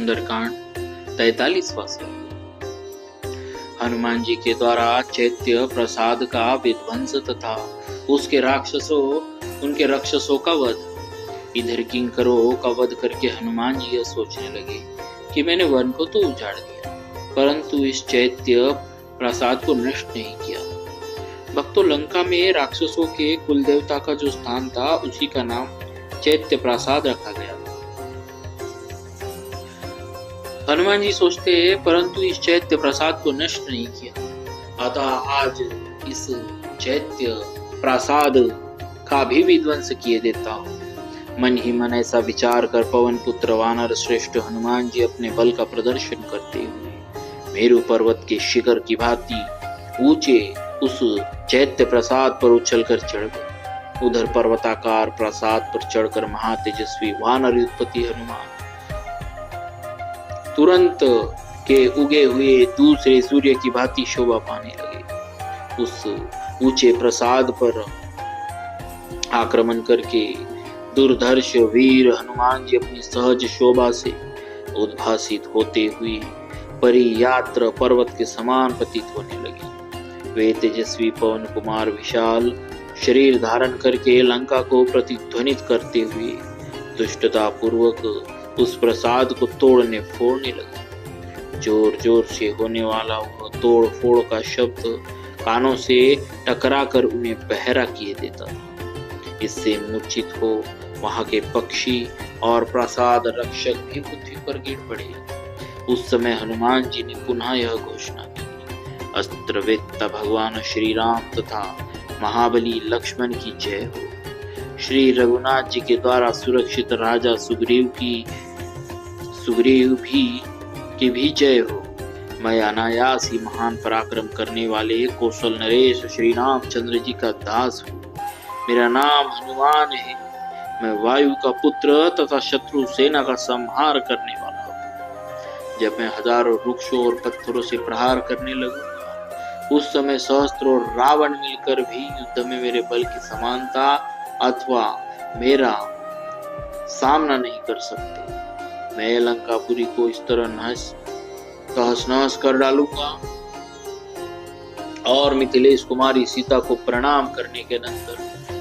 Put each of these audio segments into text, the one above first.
सुंदरकांड 43वां सर्ग। हनुमान जी के द्वारा चैत्य प्रसाद का विध्वंस तथा उनके राक्षसों का वध। इधर किंकरों का वध करके हनुमान जी यह सोचने लगे कि मैंने वन को तो उजाड़ दिया, परंतु इस चैत्य प्रसाद को नष्ट नहीं किया। भक्तों, लंका में राक्षसों के कुल देवता का जो स्थान था उसी का नाम चैत्य प्रसाद रखा गया था। हनुमान जी सोचते हैं, परंतु इस चैत्य प्रसाद को नष्ट नहीं किया, अतः आज इस चैत्य प्रसाद का भी विध्वंस किए देता हूँ। मन ही मन ऐसा विचार कर पवन पुत्र वानर श्रेष्ठ हनुमान जी अपने बल का प्रदर्शन करते हुए मेरु पर्वत के शिखर की भांति ऊंचे उस चैत्य प्रसाद पर उछलकर चढ़ गए। उधर पर्वताकार प्रसाद पर चढ़कर महातेजस्वी वानर युद्धपति हनुमान तुरंत के उगे हुए दूसरे सूर्य की भांति शोभा पाने लगे। उस ऊंचे प्रसाद पर आक्रमण करके दुर्धर्ष वीर हनुमान जी अपनी सहज शोभा से उद्भासित होते हुए परियात्र पर्वत के समान प्रतीत होने लगे। वे तेजस्वी पवन कुमार विशाल शरीर धारण करके लंका को प्रतिध्वनित करते हुए दुष्टता पूर्वक उस प्रसाद को तोड़ने फोड़ने लगे। जोर जोर से होने वाला वह तोड़ फोड़ का शब्द कानों से टकरा कर उन्हें बहरा किए देता था। इससे मूर्छित हो वहां के पक्षी और प्रसाद रक्षक भी पृथ्वी पर गिर पड़े। उस समय हनुमान जी ने पुनः यह घोषणा की, अस्त्रवेत्ता भगवान श्री राम तथा महाबली लक्ष्मण की जय हो। श्री रघुनाथ जी के द्वारा सुरक्षित राजा सुग्रीव की भी जय हो। मैं अनायास ही महान पराक्रम करने वाले कौशल नरेश श्री रामचंद्र जी का दास हूँ। मेरा नाम हनुमान है। मैं वायु का पुत्र तथा शत्रु सेना का संहार करने वाला हूँ। जब मैं हजारों वृक्षों और पत्थरों से प्रहार करने लगूंगा, उस समय सहस्त्रों रावण मिलकर भी युद्ध में मेरे बल की समानता अथवा मेरा सामना नहीं कर सकते। मैं लंकापुरी को इस तरह तहस नहस कर डालूंगा और मिथिलेश कुमारी सीता को प्रणाम करने के अनंतर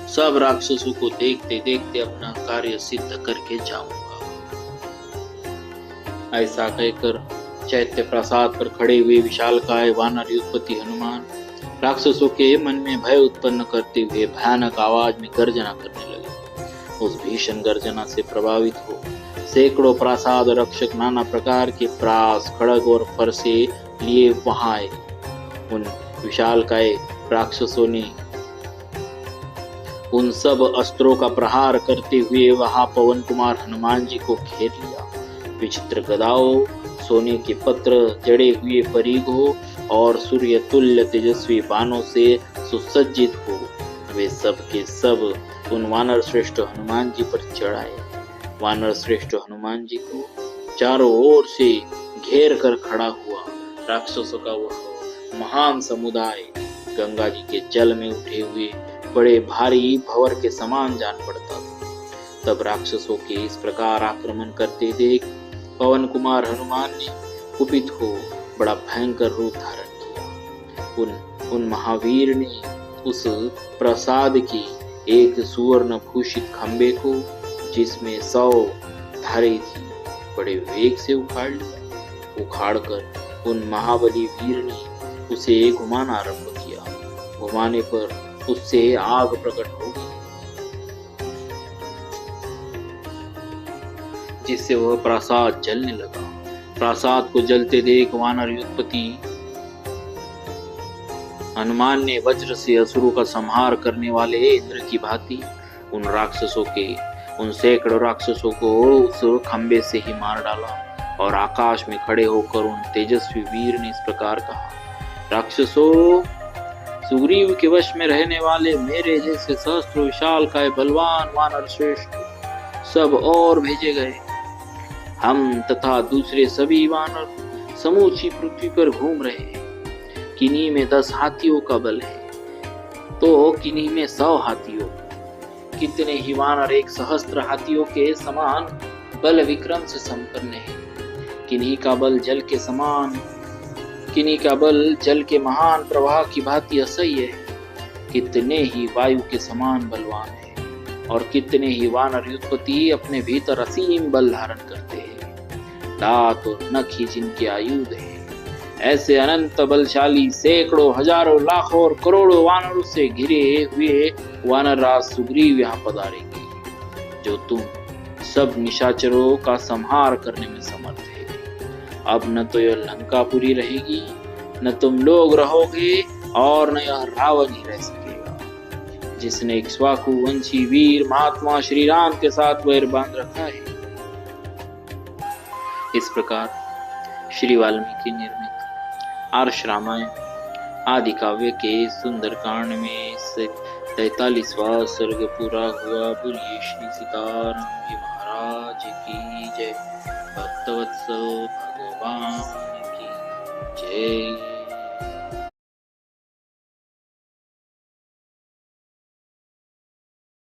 सब राक्षसों को देखते देखते अपना कार्य सिद्ध करके जाऊंगा। ऐसा कहकर चैत्य प्रसाद पर खड़े हुए विशालकाय वानर युद्धपति हनुमान राक्षसों के मन में भय उत्पन्न करते हुए भयानक आवाज में गर्जना करने लगे। उस भीषण गर्जना से प्रभावित हो सैकड़ों प्रसाद रक्षक नाना प्रकार के प्रास खड़ग और फरसे लिए वहां आए। उन विशालकाय राक्षसों ने उन सब अस्त्रों का प्रहार करते हुए वहां पवन कुमार हनुमान जी को घेर लिया। विचित्र गदाओं, सोने के पत्र जड़े हुए परिघों और सूर्य तुल्य तेजस्वी बाणों से सुसज्जित हो वे सब के सब उन वानर श्रेष्ठ हनुमान जी पर चढ़ाए। वानर श्रेष्ठ हनुमान जी को चारों ओर से घेर कर खड़ा हुआ राक्षसों का वह महान समुदाय गंगा जी के जल में उठे हुए बड़े भारी भंवर के समान जान पड़ता था। तब राक्षसों के इस प्रकार आक्रमण करते देख पवन कुमार हनुमान ने कुपित हो बड़ा भयंकर रूप धारण किया। उन महावीर ने उस प्रसाद की एक सुवर्ण भूषित खंबे को, जिसमें 100 धारें थी, बड़े वेग से उखाड़ लिया। उखाड़कर उन महाबली वीर ने उसे घुमाना आरंभ किया। घुमाने पर उससे आग प्रकट हो गई, जिससे वह प्रासाद जलने लगा। प्रासाद को जलते देख वानर युद्धपति हनुमान ने वज्र से असुरों का संहार करने वाले इंद्र की भांति उन सैकड़ों राक्षसों को उस खंबे से ही मार डाला और आकाश में खड़े होकर उन तेजस्वी वीर ने इस प्रकार कहा, राक्षसों, सुग्रीव के वश में रहने वाले मेरे जैसे सहस्त्र विशालकाय बलवान वानर श्रेष्ठ सब और भेजे गए। हम तथा दूसरे सभी वानर समूची पृथ्वी पर घूम रहे हैं। किन्हीं में 10 हाथियों का बल है तो किन्हीं में 100 हाथियों। कितने ही वानर 1 सहस्त्र हाथियों के समान बल विक्रम से संपन्न है। किन्हीं का बल जल के समान, किन्हीं का बल जल के महान प्रवाह की भांति असह्य है। कितने ही वायु के समान बलवान है और कितने ही वानर युद्धपति अपने भीतर असीम बल धारण करते हैं। दांत और नख ही जिनके आयुध है। ऐसे अनंत बलशाली सैकड़ों हजारों लाखों और करोड़ों वानरों से घिरे हुए वानर राज सुग्रीव यहाँ पधारेंगे, जो तुम सब निशाचरों का संहार करने में समर्थ है। अब न तो यह लंकापुरी रहेगी, न तुम लोग रहोगे, और न यह रावण ही रह सकेगा, जिसने इक्ष्वाकु वंशी वीर महात्मा श्री राम के साथ वैर बांध रखा है। इस प्रकार श्री वाल्मीकि निर्मित आर्ष रामायण आदि काव्य के सुंदर कांड में 43वां सर्ग पूरा हुआ। बोलिए श्री सीताराम जी महाराज की जय। भक्तवत्सल भगवान की जय।